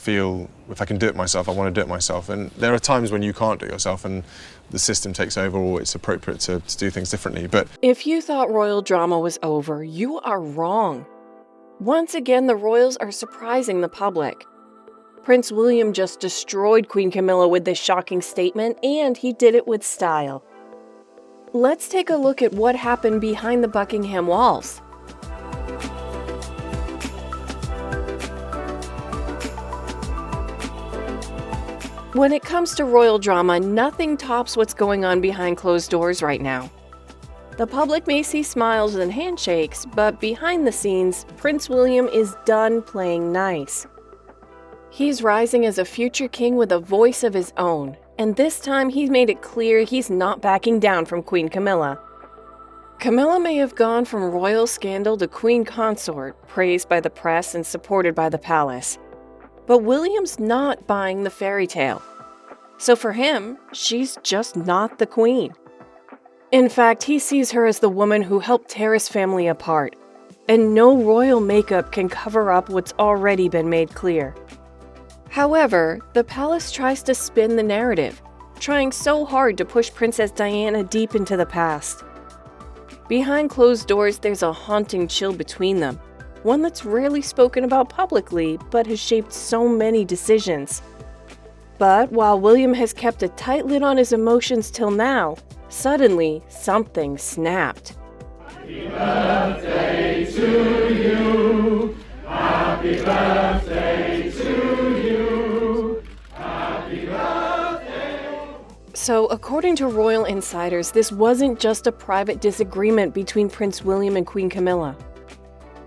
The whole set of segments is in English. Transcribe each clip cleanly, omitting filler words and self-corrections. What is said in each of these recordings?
feel if I can do it myself, I want to do it myself. And there are times when you can't do it yourself and the system takes over, or it's appropriate to do things differently. But if you thought royal drama was over, you are wrong. Once again, the royals are surprising the public. Prince William just destroyed Queen Camilla with this shocking statement, and he did it with style. Let's take a look at what happened behind the Buckingham walls. When it comes to royal drama, nothing tops what's going on behind closed doors right now. The public may see smiles and handshakes, but behind the scenes, Prince William is done playing nice. He's rising as a future king with a voice of his own, and this time he's made it clear he's not backing down from Queen Camilla. Camilla may have gone from royal scandal to queen consort, praised by the press and supported by the palace. But William's not buying the fairy tale. So for him, she's just not the queen. In fact, he sees her as the woman who helped tear his family apart, and no royal makeup can cover up what's already been made clear. However, the palace tries to spin the narrative, trying so hard to push Princess Diana deep into the past. Behind closed doors, there's a haunting chill between them, one that's rarely spoken about publicly, but has shaped so many decisions. But while William has kept a tight lid on his emotions till now, suddenly something snapped. Happy birthday to you. Happy birthday to you. Happy birthday. So, according to royal insiders, this wasn't just a private disagreement between Prince William and Queen Camilla.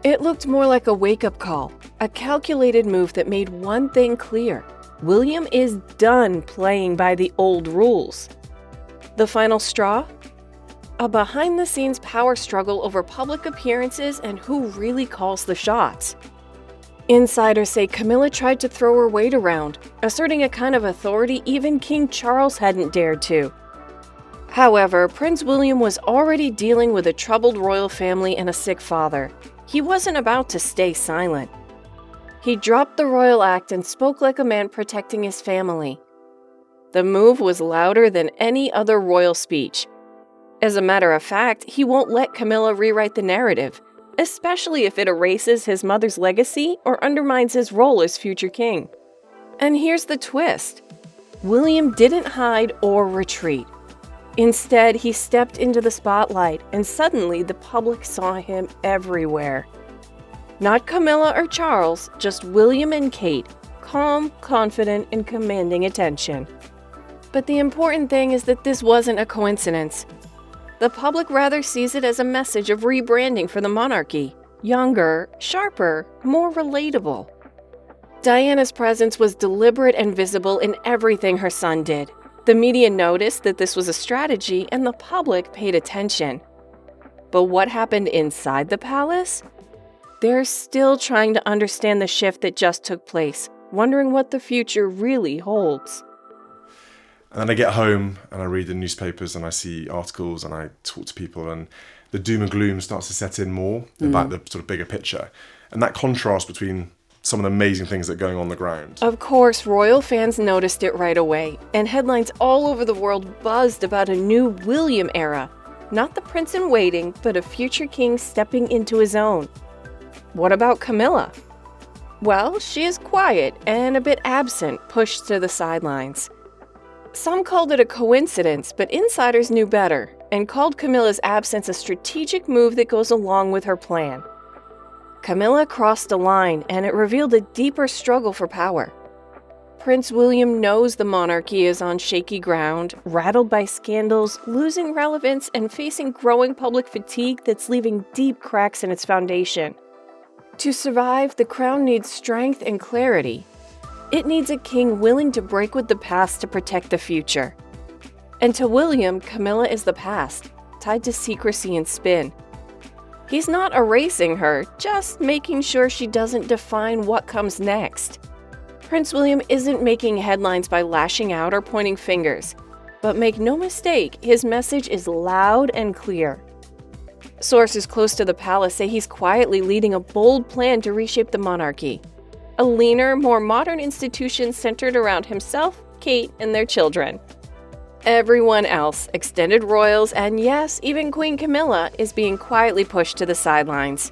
It looked more like a wake-up call, a calculated move that made one thing clear. William is done playing by the old rules. The final straw? A behind-the-scenes power struggle over public appearances and who really calls the shots. Insiders say Camilla tried to throw her weight around, asserting a kind of authority even King Charles hadn't dared to. However, Prince William was already dealing with a troubled royal family and a sick father. He wasn't about to stay silent. He dropped the royal act and spoke like a man protecting his family. The move was louder than any other royal speech. As a matter of fact, he won't let Camilla rewrite the narrative, especially if it erases his mother's legacy or undermines his role as future king. And here's the twist. William didn't hide or retreat. Instead, he stepped into the spotlight, and suddenly the public saw him everywhere. Not Camilla or Charles, just William and Kate, calm, confident, and commanding attention. But the important thing is that this wasn't a coincidence. The public rather sees it as a message of rebranding for the monarchy. Younger, sharper, more relatable. Diana's presence was deliberate and visible in everything her son did. The media noticed that this was a strategy, and the public paid attention. But what happened inside the palace? They're still trying to understand the shift that just took place, wondering what the future really holds. And then I get home and I read the newspapers and I see articles and I talk to people, and the doom and gloom starts to set in more about the sort of bigger picture. And that contrast between some of the amazing things that are going on the ground. Of course, royal fans noticed it right away, and headlines all over the world buzzed about a new William era. Not the prince in waiting, but a future king stepping into his own. What about Camilla? Well, she is quiet and a bit absent, pushed to the sidelines. Some called it a coincidence, but insiders knew better and called Camilla's absence a strategic move that goes along with her plan. Camilla crossed a line, and it revealed a deeper struggle for power. Prince William knows the monarchy is on shaky ground, rattled by scandals, losing relevance, and facing growing public fatigue that's leaving deep cracks in its foundation. To survive, the crown needs strength and clarity. It needs a king willing to break with the past to protect the future. And to William, Camilla is the past, tied to secrecy and spin. He's not erasing her, just making sure she doesn't define what comes next. Prince William isn't making headlines by lashing out or pointing fingers, but make no mistake, his message is loud and clear. Sources close to the palace say he's quietly leading a bold plan to reshape the monarchy. a leaner, more modern institution centered around himself, Kate, and their children. Everyone else, extended royals, and yes, even Queen Camilla, is being quietly pushed to the sidelines.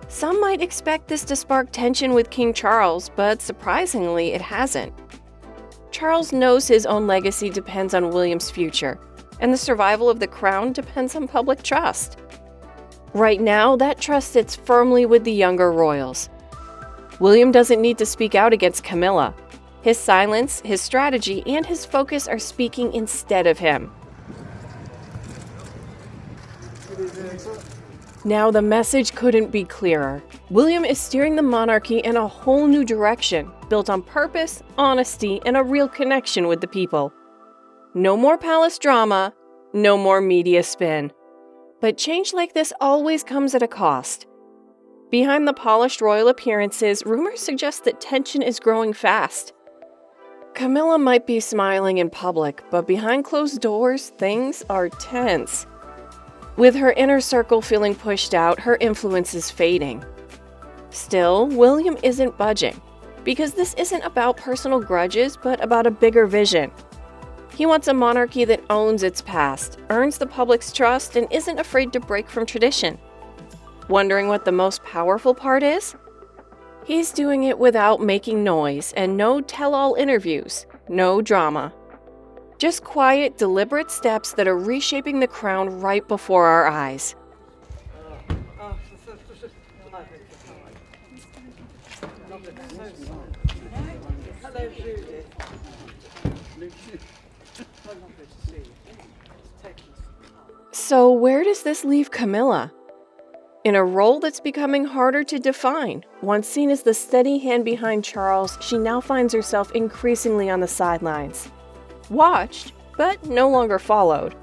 Some might expect this to spark tension with King Charles, but surprisingly, it hasn't. Charles knows his own legacy depends on William's future, and the survival of the crown depends on public trust. Right now, that trust sits firmly with the younger royals. William doesn't need to speak out against Camilla. His silence, his strategy, and his focus are speaking instead of him. Now the message couldn't be clearer. William is steering the monarchy in a whole new direction, built on purpose, honesty, and a real connection with the people. No more palace drama, no more media spin. But change like this always comes at a cost. Behind the polished royal appearances, rumors suggest that tension is growing fast. Camilla might be smiling in public, but behind closed doors, things are tense. With her inner circle feeling pushed out, her influence is fading. Still, William isn't budging, because this isn't about personal grudges, but about a bigger vision. He wants a monarchy that owns its past, earns the public's trust, and isn't afraid to break from tradition. Wondering what the most powerful part is? He's doing it without making noise and no tell-all interviews, no drama. Just quiet, deliberate steps that are reshaping the crown right before our eyes. So where does this leave Camilla? In a role that's becoming harder to define, once seen as the steady hand behind Charles, she now finds herself increasingly on the sidelines. Watched, but no longer followed.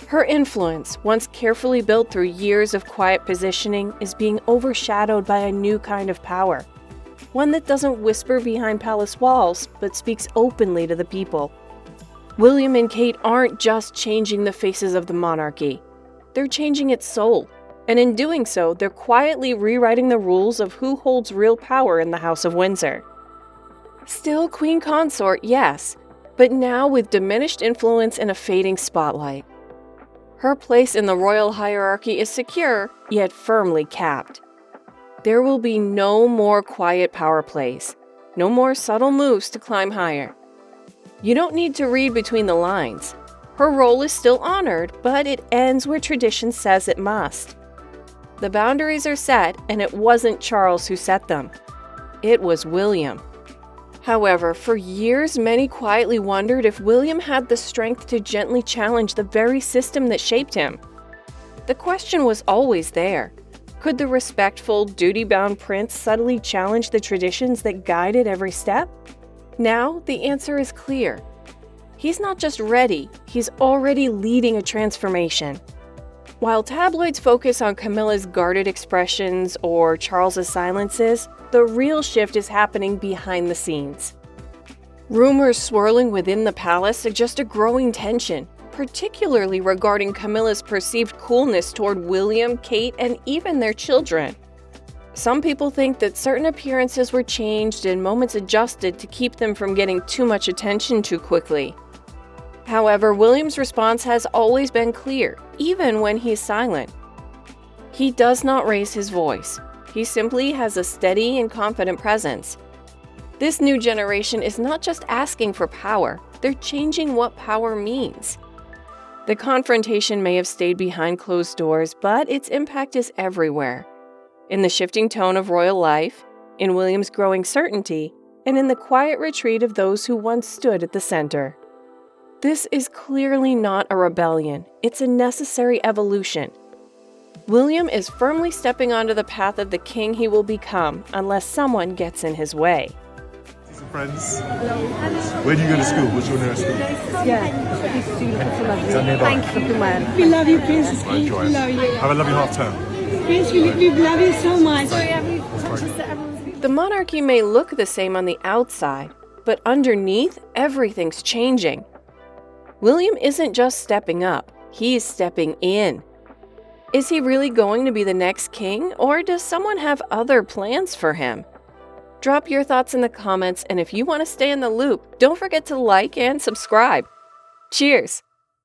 Her influence, once carefully built through years of quiet positioning, is being overshadowed by a new kind of power. One that doesn't whisper behind palace walls, but speaks openly to the people. William and Kate aren't just changing the faces of the monarchy. They're changing its soul. And in doing so, they're quietly rewriting the rules of who holds real power in the House of Windsor. Still Queen Consort, yes, but now with diminished influence and a fading spotlight. Her place in the royal hierarchy is secure, yet firmly capped. There will be no more quiet power plays, no more subtle moves to climb higher. You don't need to read between the lines. Her role is still honored, but it ends where tradition says it must. The boundaries are set, and it wasn't Charles who set them. It was William. However, for years, many quietly wondered if William had the strength to gently challenge the very system that shaped him. The question was always there. Could the respectful, duty-bound prince subtly challenge the traditions that guided every step? Now, the answer is clear. He's not just ready, he's already leading a transformation. While tabloids focus on Camilla's guarded expressions or Charles's silences, the real shift is happening behind the scenes. Rumors swirling within the palace suggest a growing tension, particularly regarding Camilla's perceived coolness toward William, Kate, and even their children. Some people think that certain appearances were changed and moments adjusted to keep them from getting too much attention too quickly. However, William's response has always been clear, even when he's silent. He does not raise his voice. He simply has a steady and confident presence. This new generation is not just asking for power, they're changing what power means. The confrontation may have stayed behind closed doors, but its impact is everywhere. In the shifting tone of royal life, in William's growing certainty, and in the quiet retreat of those who once stood at the center. This is clearly not a rebellion, it's a necessary evolution. William is firmly stepping onto the path of the king he will become unless someone gets in his way. Some friends. Where do you go to school? What's your nearest school? Thank you, man. We love you, Princess Kate. Enjoy We it. love you. Have a lovely half term. Prince, we love you so much. The monarchy may look the same on the outside, but underneath, everything's changing. William isn't just stepping up, he's stepping in. Is he really going to be the next king, or does someone have other plans for him? Drop your thoughts in the comments, and if you want to stay in the loop, don't forget to like and subscribe. Cheers!